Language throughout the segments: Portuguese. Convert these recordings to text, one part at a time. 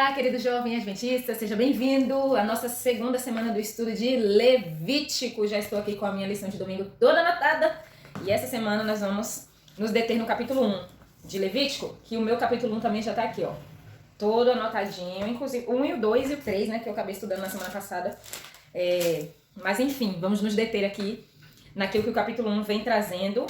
Olá, querido jovem adventista, seja bem-vindo à nossa segunda semana do estudo de Levítico. Já estou aqui com a minha lição de domingo toda anotada e essa semana nós vamos nos deter no capítulo 1 de Levítico, que o meu capítulo 1 também já está aqui, ó, todo anotadinho, inclusive o 1 e o 2 e o 3, né, que eu acabei estudando na semana passada. Mas enfim, vamos nos deter aqui naquilo que o capítulo 1 vem trazendo.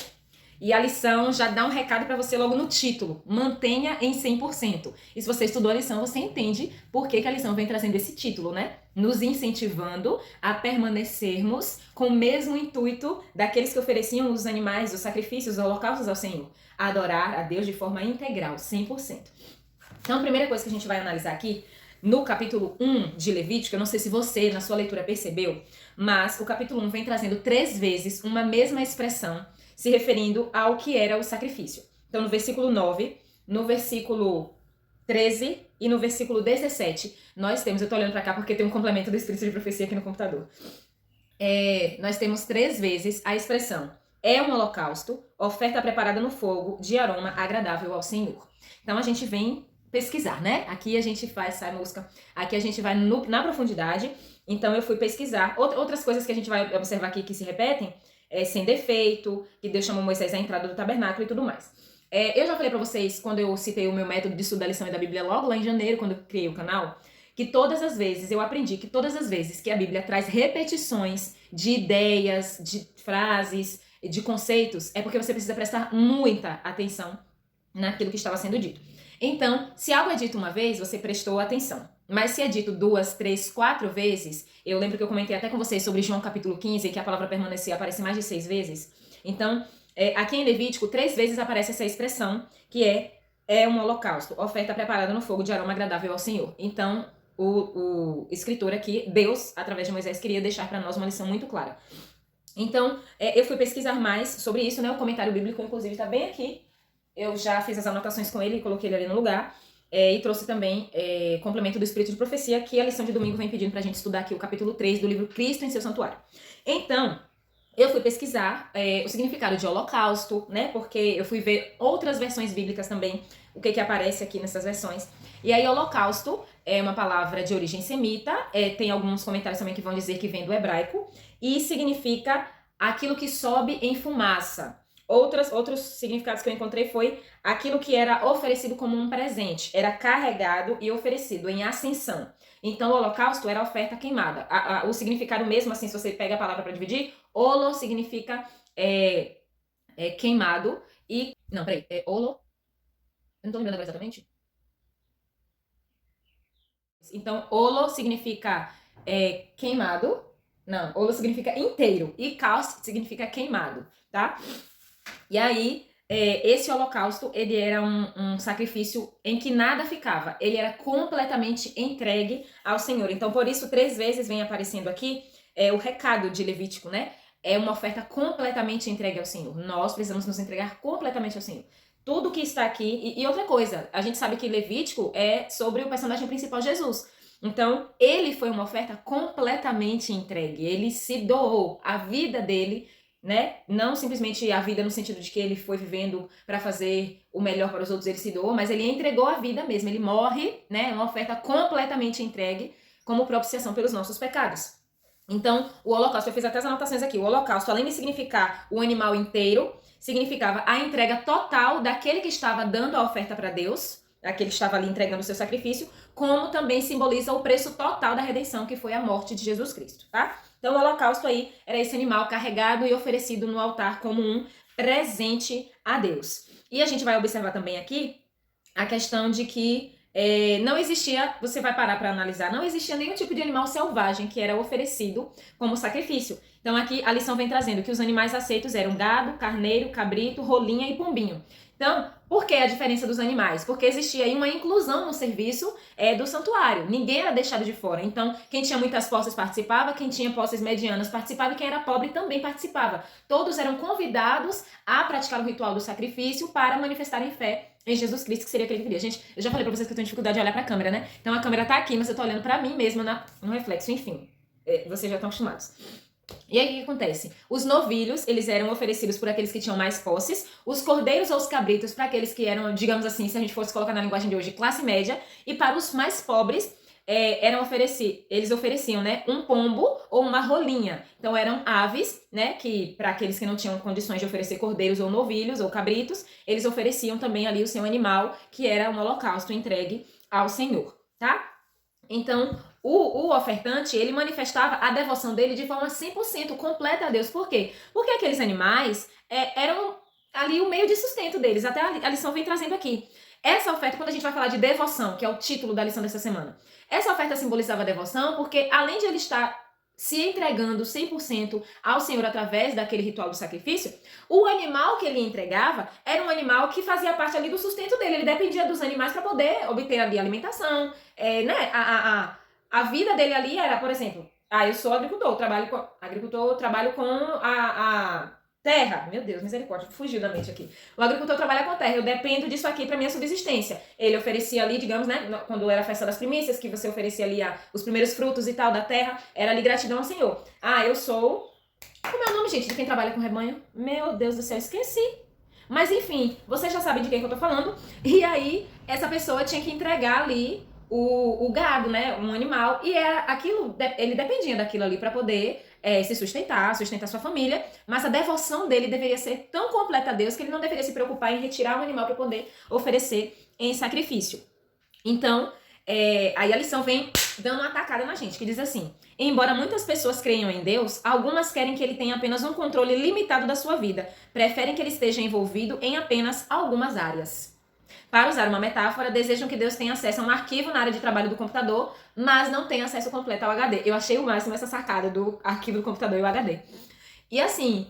E a lição já dá um recado para você logo no título. Mantenha em 100%. E se você estudou a lição, você entende por que a lição vem trazendo esse título, né? Nos incentivando a permanecermos com o mesmo intuito daqueles que ofereciam os animais, os sacrifícios, os holocaustos ao Senhor. A adorar a Deus de forma integral, 100%. Então, a primeira coisa que a gente vai analisar aqui, no capítulo 1 de Levítico, eu não sei se você, na sua leitura, percebeu, mas o capítulo 1 vem trazendo 3 vezes uma mesma expressão, se referindo ao que era o sacrifício. Então, no versículo 9, no versículo 13 e no versículo 17, nós temos, eu tô olhando para cá porque tem um complemento do Espírito de Profecia aqui no computador. Nós temos 3 vezes a expressão, é um holocausto, oferta preparada no fogo, de aroma agradável ao Senhor. Então, a gente vem pesquisar, né? Aqui a gente sai música, aqui a gente vai na profundidade. Então, eu fui pesquisar. Outras coisas que a gente vai observar aqui que se repetem, sem defeito, que Deus chamou Moisés à entrada do tabernáculo e tudo mais. Eu já falei pra vocês, quando eu citei o meu método de estudo da lição e da Bíblia logo lá em janeiro, quando eu criei o canal, que todas as vezes, eu aprendi que todas as vezes que a Bíblia traz repetições de ideias, de frases, de conceitos, é porque você precisa prestar muita atenção naquilo que estava sendo dito. Então, se algo é dito uma vez, você prestou atenção. Mas se é dito 2, 3, 4 vezes, eu lembro que eu comentei até com vocês sobre João capítulo 15, que a palavra permanecer aparece mais de 6 vezes. Então, aqui em Levítico, 3 vezes aparece essa expressão, que é um holocausto, oferta preparada no fogo de aroma agradável ao Senhor. Então, o escritor aqui, Deus, através de Moisés, queria deixar para nós uma lição muito clara. Então, eu fui pesquisar mais sobre isso, né? O comentário bíblico, inclusive, está bem aqui. Eu já fiz as anotações com ele e coloquei ele ali no lugar. E trouxe também complemento do Espírito de Profecia, que a lição de domingo vem pedindo pra gente estudar aqui o capítulo 3 do livro Cristo em seu Santuário. Então, eu fui pesquisar o significado de holocausto, né? Porque eu fui ver outras versões bíblicas também, o que aparece aqui nessas versões. E aí, holocausto é uma palavra de origem semita, tem alguns comentários também que vão dizer que vem do hebraico, e significa aquilo que sobe em fumaça. Outros significados que eu encontrei foi aquilo que era oferecido como um presente, era carregado e oferecido em ascensão. Então, o holocausto era oferta queimada. O significado mesmo, assim, se você pega a palavra para dividir, holo significa queimado e... Não, peraí, holo... Eu não tô lembrando agora exatamente. Então, holo significa queimado. Não, holo significa inteiro e caos significa queimado, tá? E aí, esse holocausto, ele era um sacrifício em que nada ficava. Ele era completamente entregue ao Senhor. Então, por isso, 3 vezes vem aparecendo aqui o recado de Levítico, né? É uma oferta completamente entregue ao Senhor. Nós precisamos nos entregar completamente ao Senhor. Tudo que está aqui... E outra coisa, a gente sabe que Levítico é sobre o personagem principal, Jesus. Então, ele foi uma oferta completamente entregue. Ele se doou, a vida dele, né? Não simplesmente a vida no sentido de que ele foi vivendo para fazer o melhor para os outros, ele se doou, mas ele entregou a vida mesmo. Ele morre, né? Uma oferta completamente entregue como propiciação pelos nossos pecados. Então, o holocausto, eu fiz até as anotações aqui, o holocausto, além de significar o animal inteiro, significava a entrega total daquele que estava dando a oferta para Deus, aquele que estava ali entregando o seu sacrifício, como também simboliza o preço total da redenção, que foi a morte de Jesus Cristo, tá? Então, o holocausto aí era esse animal carregado e oferecido no altar como um presente a Deus. E a gente vai observar também aqui a questão de que não existia, você vai parar para analisar, não existia nenhum tipo de animal selvagem que era oferecido como sacrifício. Então, aqui a lição vem trazendo que os animais aceitos eram gado, carneiro, cabrito, rolinha e pombinho. Então, por que a diferença dos animais? Porque existia aí uma inclusão no serviço do santuário. Ninguém era deixado de fora. Então, quem tinha muitas posses participava, quem tinha posses medianas participava e quem era pobre também participava. Todos eram convidados a praticar o ritual do sacrifício para manifestarem fé em Jesus Cristo, que seria aquele que queria. Gente, eu já falei pra vocês que eu tenho dificuldade de olhar pra câmera, né? Então, a câmera tá aqui, mas eu tô olhando pra mim mesma no reflexo. Enfim, vocês já estão acostumados. E aí o que acontece? Os novilhos, eles eram oferecidos por aqueles que tinham mais posses, os cordeiros ou os cabritos para aqueles que eram, digamos assim, se a gente fosse colocar na linguagem de hoje, classe média, e para os mais pobres, eles ofereciam, né, um pombo ou uma rolinha. Então eram aves, né, que para aqueles que não tinham condições de oferecer cordeiros ou novilhos ou cabritos, eles ofereciam também ali o seu animal, que era um holocausto entregue ao Senhor, tá? Então, o ofertante, ele manifestava a devoção dele de forma 100% completa a Deus. Por quê? Porque aqueles animais eram ali o meio de sustento deles. Até a lição vem trazendo aqui. Essa oferta, quando a gente vai falar de devoção, que é o título da lição dessa semana, essa oferta simbolizava a devoção porque, além de ele estar se entregando 100% ao Senhor através daquele ritual do sacrifício, o animal que ele entregava era um animal que fazia parte ali do sustento dele. Ele dependia dos animais para poder obter ali alimentação, né? A vida dele ali era, por exemplo, eu sou agricultor, trabalho com a terra. Meu Deus, misericórdia, fugiu da mente aqui. O agricultor trabalha com a terra, eu dependo disso aqui para minha subsistência. Ele oferecia ali, digamos, né, quando era a festa das primícias, que você oferecia ali os primeiros frutos e tal da terra, era ali gratidão ao Senhor. Eu sou... Como é o nome, gente, de quem trabalha com rebanho? Meu Deus do céu, esqueci. Mas enfim, vocês já sabem de quem que eu tô falando. E aí, essa pessoa tinha que entregar ali o gado, né, um animal, e era aquilo, ele dependia daquilo ali para poder se sustentar sua família, mas a devoção dele deveria ser tão completa a Deus que ele não deveria se preocupar em retirar o animal para poder oferecer em sacrifício. Então, aí a lição vem dando uma atacada na gente, que diz assim: embora muitas pessoas creiam em Deus, algumas querem que ele tenha apenas um controle limitado da sua vida, preferem que ele esteja envolvido em apenas algumas áreas. Para usar uma metáfora, desejam que Deus tenha acesso a um arquivo na área de trabalho do computador, mas não tem acesso completo ao HD. Eu achei o máximo essa sacada do arquivo do computador e o HD. E assim,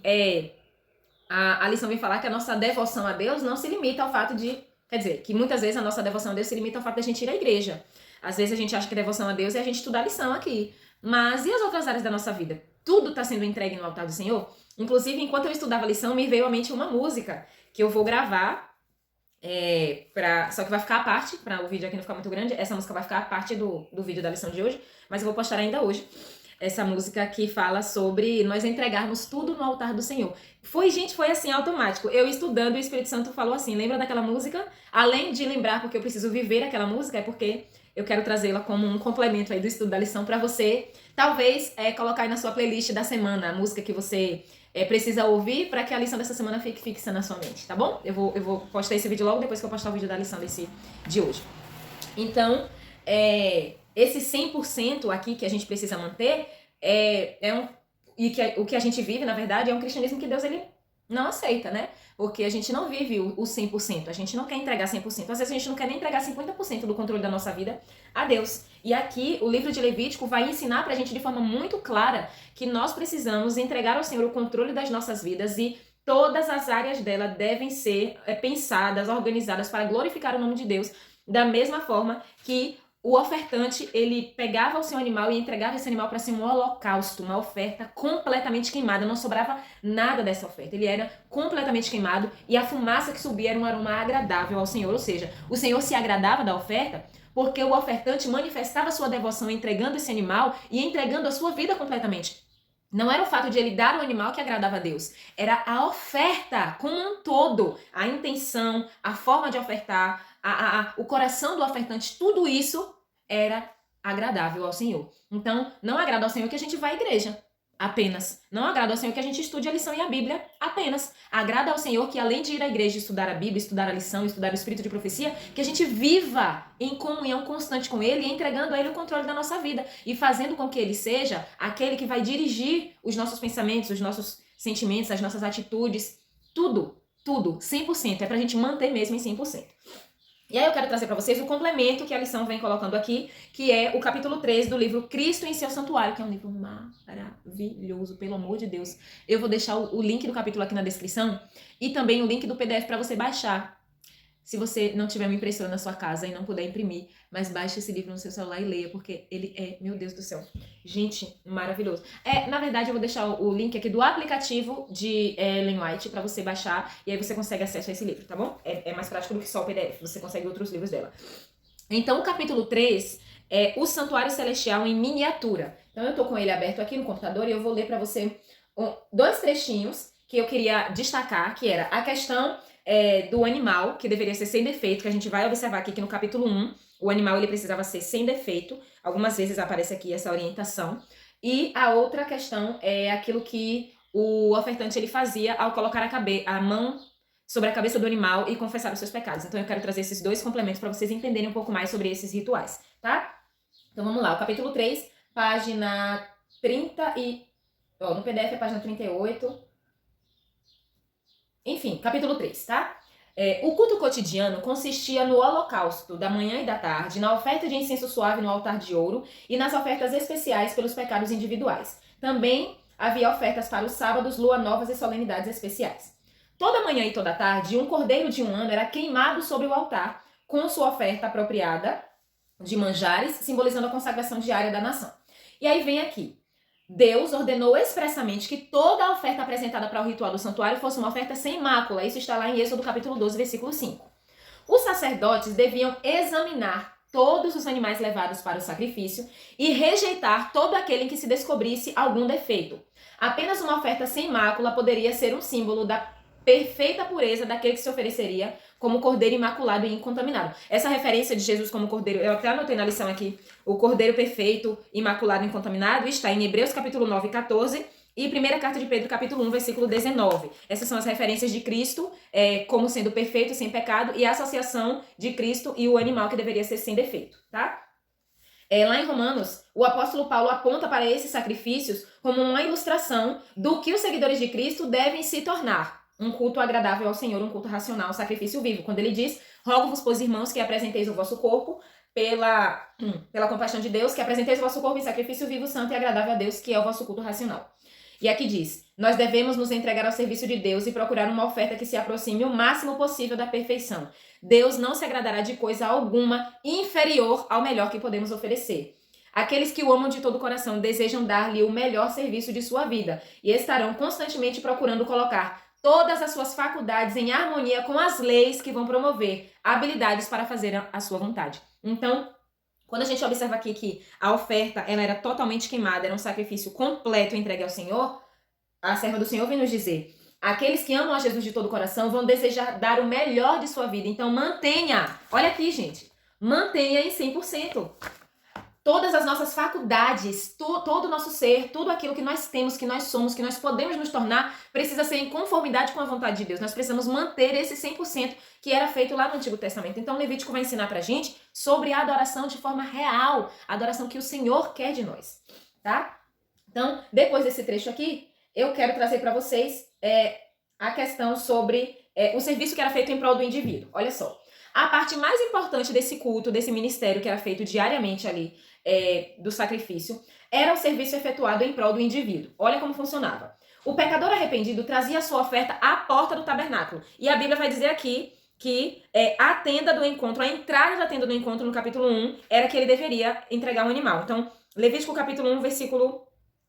a lição vem falar que a nossa devoção a Deus não se limita ao fato de... Quer dizer, que muitas vezes a nossa devoção a Deus se limita ao fato de a gente ir à igreja. Às vezes a gente acha que devoção a Deus é a gente estudar a lição aqui. Mas e as outras áreas da nossa vida? Tudo está sendo entregue no altar do Senhor? Inclusive, enquanto eu estudava a lição, me veio à mente uma música que eu vou gravar. Só que vai ficar à parte, para o vídeo aqui não ficar muito grande. Essa música vai ficar à parte do vídeo da lição de hoje, mas eu vou postar ainda hoje. Essa música que fala sobre nós entregarmos tudo no altar do Senhor. Foi assim, automático. Eu estudando, o Espírito Santo falou assim: lembra daquela música? Além de lembrar porque eu preciso viver aquela música, é porque eu quero trazê-la como um complemento aí do estudo da lição para você, talvez, colocar aí na sua playlist da semana, a música que você precisa ouvir para que a lição dessa semana fique fixa na sua mente, tá bom? Eu vou postar esse vídeo logo depois que eu postar o vídeo da lição de hoje. Então, esse 100% aqui que a gente precisa manter o que a gente vive, na verdade, é um cristianismo que Deus ele não aceita, né? Porque a gente não vive o 100%, a gente não quer entregar 100%, às vezes a gente não quer nem entregar 50% do controle da nossa vida a Deus. E aqui o livro de Levítico vai ensinar pra gente de forma muito clara que nós precisamos entregar ao Senhor o controle das nossas vidas e todas as áreas dela devem ser pensadas, organizadas para glorificar o nome de Deus, da mesma forma que o ofertante, ele pegava o seu animal e entregava esse animal para ser um holocausto, uma oferta completamente queimada. Não sobrava nada dessa oferta. Ele era completamente queimado e a fumaça que subia era um aroma agradável ao Senhor. Ou seja, o Senhor se agradava da oferta porque o ofertante manifestava sua devoção entregando esse animal e entregando a sua vida completamente. Não era o fato de ele dar o animal que agradava a Deus. Era a oferta como um todo. A intenção, a forma de ofertar, o coração do ofertante, tudo isso era agradável ao Senhor. Então, não agrada ao Senhor que a gente vá à igreja, apenas. Não agrada ao Senhor que a gente estude a lição e a Bíblia, apenas. Agrada ao Senhor que, além de ir à igreja estudar a Bíblia, estudar a lição, estudar o Espírito de profecia, que a gente viva em comunhão constante com Ele, entregando a Ele o controle da nossa vida e fazendo com que Ele seja aquele que vai dirigir os nossos pensamentos, os nossos sentimentos, as nossas atitudes, tudo, 100%. É pra gente manter mesmo em 100%. E aí eu quero trazer para vocês o complemento que a lição vem colocando aqui, que é o capítulo 3 do livro Cristo em seu Santuário, que é um livro maravilhoso, pelo amor de Deus. Eu vou deixar o link do capítulo aqui na descrição e também o link do PDF para você baixar. Se você não tiver uma impressora na sua casa e não puder imprimir, mas baixe esse livro no seu celular e leia, porque ele meu Deus do céu, gente, maravilhoso. Na verdade, eu vou deixar o link aqui do aplicativo de Ellen White para você baixar, e aí você consegue acesso a esse livro, tá bom? É mais prático do que só o PDF, você consegue outros livros dela. Então, o capítulo 3 é o santuário celestial em miniatura. Então, eu tô com ele aberto aqui no computador e eu vou ler para você dois trechinhos que eu queria destacar, que era a questão do animal, que deveria ser sem defeito, que a gente vai observar aqui que no capítulo 1, o animal ele precisava ser sem defeito. Algumas vezes aparece aqui essa orientação. E a outra questão é aquilo que o ofertante ele fazia ao colocar a mão sobre a cabeça do animal e confessar os seus pecados. Então eu quero trazer esses dois complementos para vocês entenderem um pouco mais sobre esses rituais, tá? Então vamos lá, o capítulo 3, página 30 e... no PDF é página 38. Enfim, capítulo 3, tá? O culto cotidiano consistia no holocausto da manhã e da tarde, na oferta de incenso suave no altar de ouro e nas ofertas especiais pelos pecados individuais. Também havia ofertas para os sábados, lua novas e solenidades especiais. Toda manhã e toda tarde, um cordeiro de 1 ano era queimado sobre o altar, com sua oferta apropriada de manjares, simbolizando a consagração diária da nação. E aí vem aqui. Deus ordenou expressamente que toda a oferta apresentada para o ritual do santuário fosse uma oferta sem mácula. Isso está lá em Êxodo capítulo 12, versículo 5. Os sacerdotes deviam examinar todos os animais levados para o sacrifício e rejeitar todo aquele em que se descobrisse algum defeito. Apenas uma oferta sem mácula poderia ser um símbolo da perfeita pureza daquele que se ofereceria como cordeiro imaculado e incontaminado. Essa referência de Jesus como cordeiro, eu até anotei na lição aqui, o cordeiro perfeito, imaculado e incontaminado, está em Hebreus capítulo 9, 14 e primeira carta de Pedro capítulo 1, versículo 19. Essas são as referências de Cristo como sendo perfeito, sem pecado, e a associação de Cristo e o animal que deveria ser sem defeito, tá? Lá em Romanos, o apóstolo Paulo aponta para esses sacrifícios como uma ilustração do que os seguidores de Cristo devem se tornar. Um culto agradável ao Senhor, um culto racional, um sacrifício vivo. Quando ele diz, rogo-vos, pois, irmãos, que apresenteis o vosso corpo pela compaixão de Deus, que apresenteis o vosso corpo em sacrifício vivo, santo e agradável a Deus, que é o vosso culto racional. E aqui diz, nós devemos nos entregar ao serviço de Deus e procurar uma oferta que se aproxime o máximo possível da perfeição. Deus não se agradará de coisa alguma inferior ao melhor que podemos oferecer. Aqueles que o amam de todo o coração desejam dar-lhe o melhor serviço de sua vida e estarão constantemente procurando colocar todas as suas faculdades em harmonia com as leis que vão promover habilidades para fazer a sua vontade. Então, quando a gente observa aqui que a oferta ela era totalmente queimada, era um sacrifício completo entregue ao Senhor, a serva do Senhor vem nos dizer, aqueles que amam a Jesus de todo o coração vão desejar dar o melhor de sua vida. Então mantenha, olha aqui gente, mantenha em 100%. Todas as nossas faculdades, todo o nosso ser, tudo aquilo que nós temos, que nós somos, que nós podemos nos tornar, precisa ser em conformidade com a vontade de Deus. Nós precisamos manter esse 100% que era feito lá no Antigo Testamento. Então, Levítico vai ensinar pra gente sobre a adoração de forma real, a adoração que o Senhor quer de nós, tá? Então, depois desse trecho aqui, eu quero trazer para vocês a questão sobre o serviço que era feito em prol do indivíduo. Olha só. A parte mais importante desse culto, desse ministério que era feito diariamente ali, do sacrifício, era o serviço efetuado em prol do indivíduo. Olha como funcionava. O pecador arrependido trazia a sua oferta à porta do tabernáculo. E a Bíblia vai dizer aqui que a tenda do encontro, a entrada da tenda do encontro no capítulo 1, era que ele deveria entregar um animal. Então, Levítico capítulo 1, versículo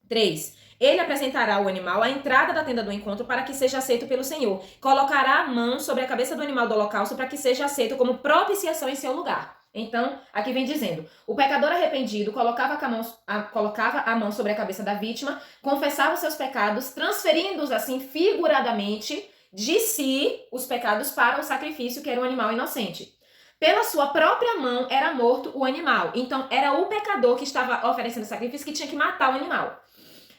3. Ele apresentará o animal à entrada da tenda do encontro para que seja aceito pelo Senhor. Colocará a mão sobre a cabeça do animal do holocausto para que seja aceito como propiciação em seu lugar. Então, aqui vem dizendo, o pecador arrependido colocava a mão sobre a cabeça da vítima, confessava os seus pecados, transferindo-os assim figuradamente de si os pecados para o sacrifício, que era um animal inocente. Pela sua própria mão era morto o animal. Então, era o pecador que estava oferecendo sacrifício que tinha que matar o animal.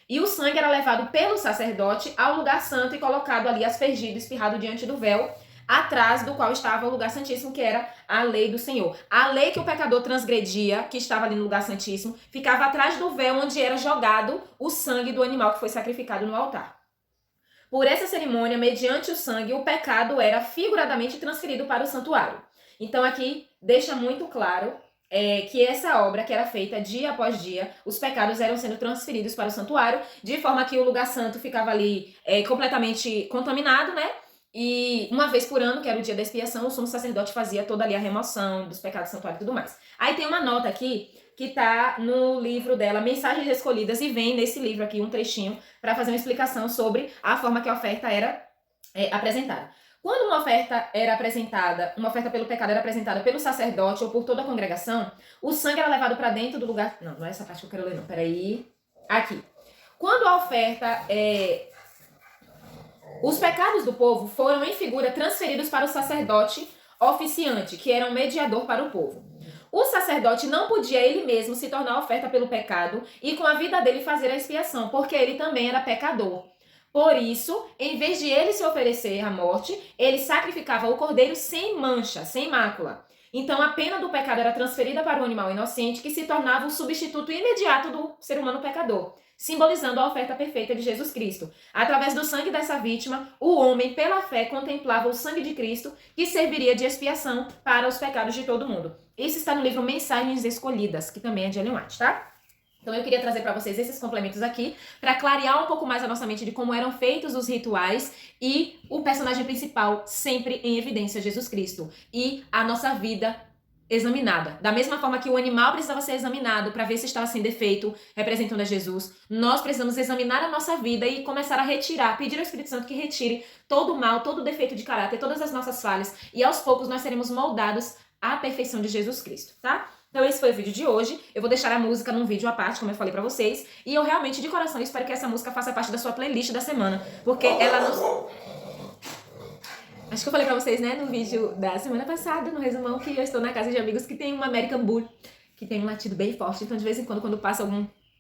E o sangue era levado pelo sacerdote ao lugar santo e colocado ali aspergido, espirrado diante do véu, atrás do qual estava o lugar santíssimo, que era a lei do Senhor. A lei que o pecador transgredia, que estava ali no lugar santíssimo, ficava atrás do véu onde era jogado o sangue do animal que foi sacrificado no altar. Por essa cerimônia, mediante o sangue, o pecado era figuradamente transferido para o santuário. Então aqui deixa muito claro que essa obra que era feita dia após dia, os pecados eram sendo transferidos para o santuário, de forma que o lugar santo ficava ali completamente contaminado, né? E uma vez por ano, que era o dia da expiação, o sumo sacerdote fazia toda ali a remoção dos pecados do santuário e tudo mais. Aí tem uma nota aqui que tá no livro dela, Mensagens Escolhidas, e vem nesse livro aqui um trechinho para fazer uma explicação sobre a forma que a oferta era apresentada. Quando uma oferta era apresentada, uma oferta pelo pecado era apresentada pelo sacerdote ou por toda a congregação, o sangue era levado para dentro do lugar... Não é essa parte que eu quero ler, não. Peraí. Aqui. Quando a oferta os pecados do povo foram, em figura, transferidos para o sacerdote oficiante, que era um mediador para o povo. O sacerdote não podia ele mesmo se tornar oferta pelo pecado e com a vida dele fazer a expiação, porque ele também era pecador. Por isso, em vez de ele se oferecer à morte, ele sacrificava o cordeiro sem mancha, sem mácula. Então, a pena do pecado era transferida para o animal inocente, que se tornava o substituto imediato do ser humano pecador, simbolizando a oferta perfeita de Jesus Cristo. Através do sangue dessa vítima, o homem, pela fé, contemplava o sangue de Cristo, que serviria de expiação para os pecados de todo mundo. Isso está no livro Mensagens Escolhidas, que também é de Ellen White, tá? Então eu queria trazer para vocês esses complementos aqui, para clarear um pouco mais a nossa mente de como eram feitos os rituais e o personagem principal sempre em evidência, Jesus Cristo. E a nossa vida examinada. Da mesma forma que o animal precisava ser examinado para ver se estava sem defeito, representando a Jesus, nós precisamos examinar a nossa vida e começar a retirar, pedir ao Espírito Santo que retire todo o mal, todo o defeito de caráter, todas as nossas falhas, e aos poucos nós seremos moldados à perfeição de Jesus Cristo, tá? Então esse foi o vídeo de hoje. Eu vou deixar a música num vídeo à parte, como eu falei pra vocês. E eu realmente, de coração, espero que essa música faça parte da sua playlist da semana. Porque ela nos... Acho que eu falei pra vocês, né, no vídeo da semana passada, no resumão, que eu estou na casa de amigos que tem uma American Bull, que tem um latido bem forte. Então, de vez em quando passa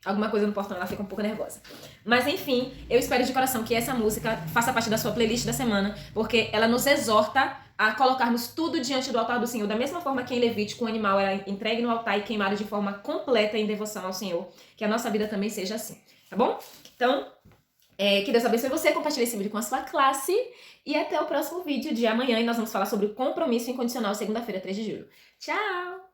alguma coisa no portão, ela fica um pouco nervosa. Mas, enfim, eu espero de coração que essa música faça parte da sua playlist da semana, porque ela nos exorta a colocarmos tudo diante do altar do Senhor, da mesma forma que em Levítico o animal era entregue no altar e queimado de forma completa em devoção ao Senhor, que a nossa vida também seja assim, tá bom? Então, que Deus abençoe você, compartilhe esse vídeo com a sua classe e até o próximo vídeo de amanhã, e nós vamos falar sobre o compromisso incondicional, segunda-feira, 3 de julho. Tchau!